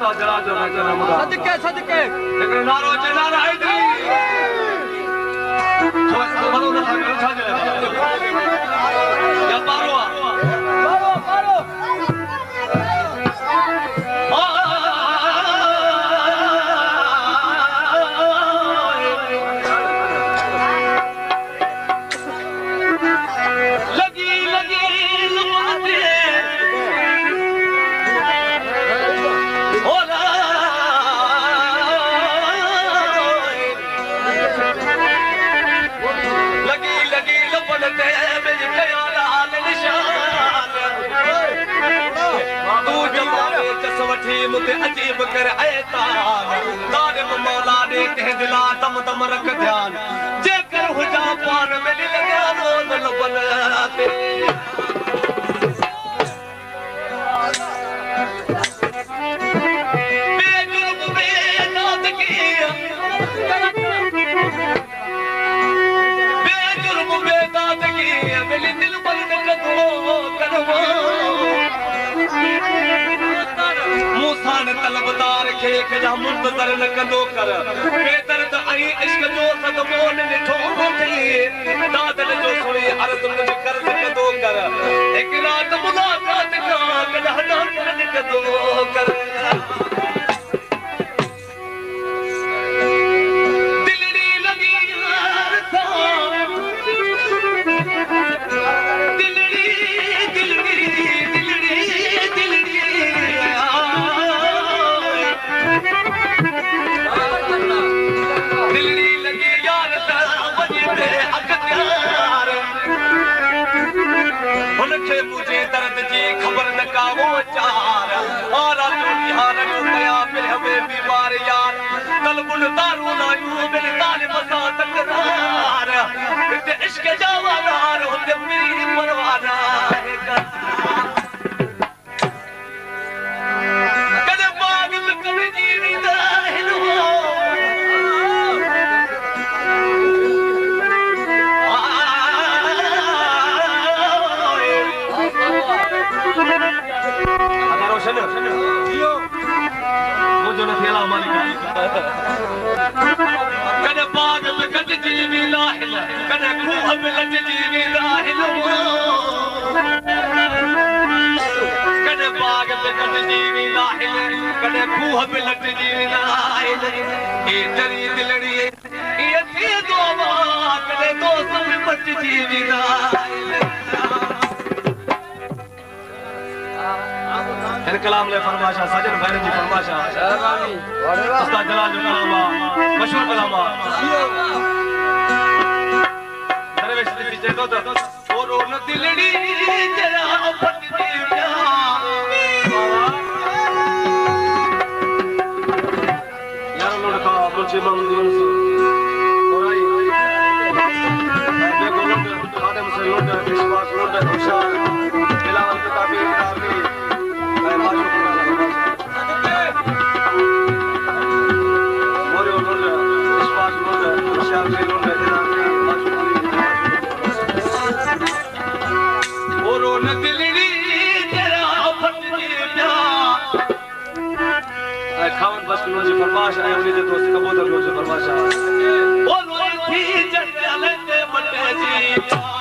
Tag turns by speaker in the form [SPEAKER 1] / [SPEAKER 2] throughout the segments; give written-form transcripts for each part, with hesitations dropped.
[SPEAKER 1] उस्ताद जला जो ना करम
[SPEAKER 2] सदके सदके
[SPEAKER 1] लेकिन नारो चला रहा है इधर छोड़ बोलो ना छा या पारो पारो मुझे अजीब कर ऐता तारे मौला ने कह दिला दम दम रख ध्यान जे कर हुजा पान में लगा रोज लबनाते बेजुर्म बेदात की बेजुर्म बेदात की मेरे दिल पर कदो करवा मूसान तलबदार खे कजा मुंतज़र न कंदो कर बेदर्द ऐं इश्क जो सदमो न ॾिठो थी दादल जो सुणी अर्ज़ मुंहिंजी कर्ज़ कंदो कर हिकु राति मुलाक़ात खां कॾहिं न कंदो कर दिलड़ी लॻी यार सां दिलड़ी दिलड़ी दिलड़ी दिलड़ी दिलड़ी लगी यार वञे ते अख़्तियार हुनखे मुंहिंजे दर्द जी ख़बर न का वो चार आरा यार कया पिया में बीमार यार तलबुल दारू लायूं बिन ताले मसा तकरार हिते इश्क जा वार हुते मेरी परवाना कदे बाग में कभी जीवींदा हिनो मुझे न खेला मालिक कदे बाग में कद जीवी लाहिल कदे खूह में लट जीवी लाहिल कदे बाग में कद जीवी लाहिल कदे खूह में लट जीवी लाहिल ये तेरी दिलड़ी ये थी दोवा कदे दोस्त में मट जीवी लाहिल इन कलाम ले फरमाशा सजन भाई जी फरमाशा शहरानी उस्ताद जलाल जो कलामा मशहूर कलामा दरवेश जी चेतो तो और न दिलड़ी जरा फट दी प्या यार लोड का मुझे मंदिर और आई देखो लोग खादम से लोड विश्वास लोड खुशाल बिलावल किताबी खावन बस मुझे फरमाश आए उन्हीं जे दोस्त कबूतर मुझे फरमाश आए ओ लोई थी जले ते मटे जी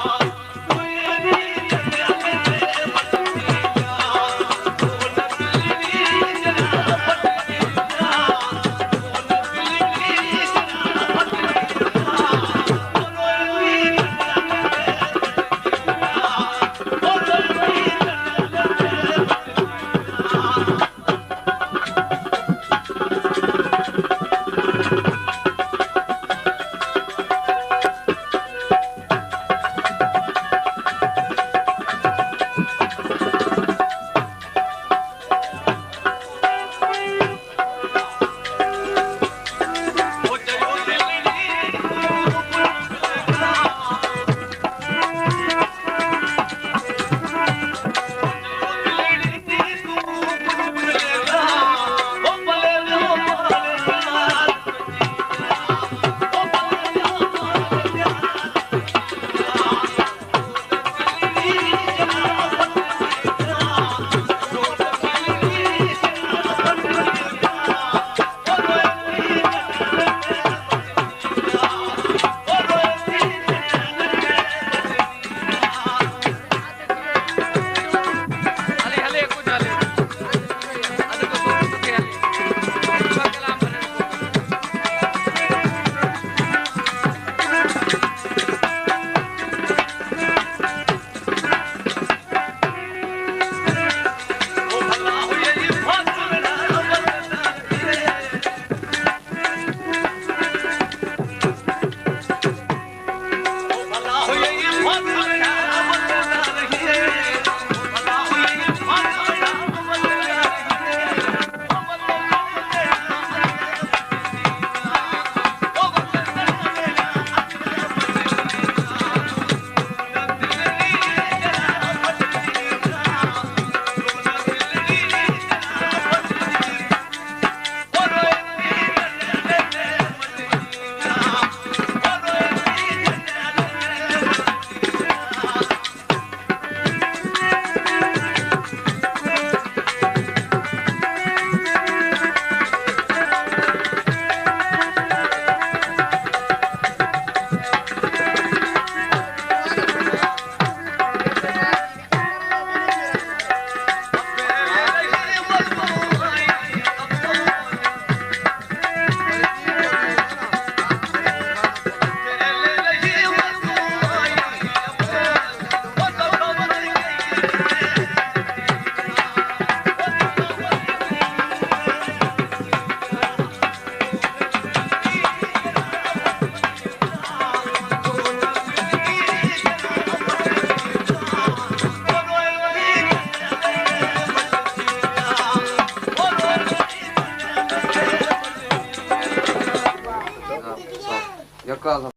[SPEAKER 2] यका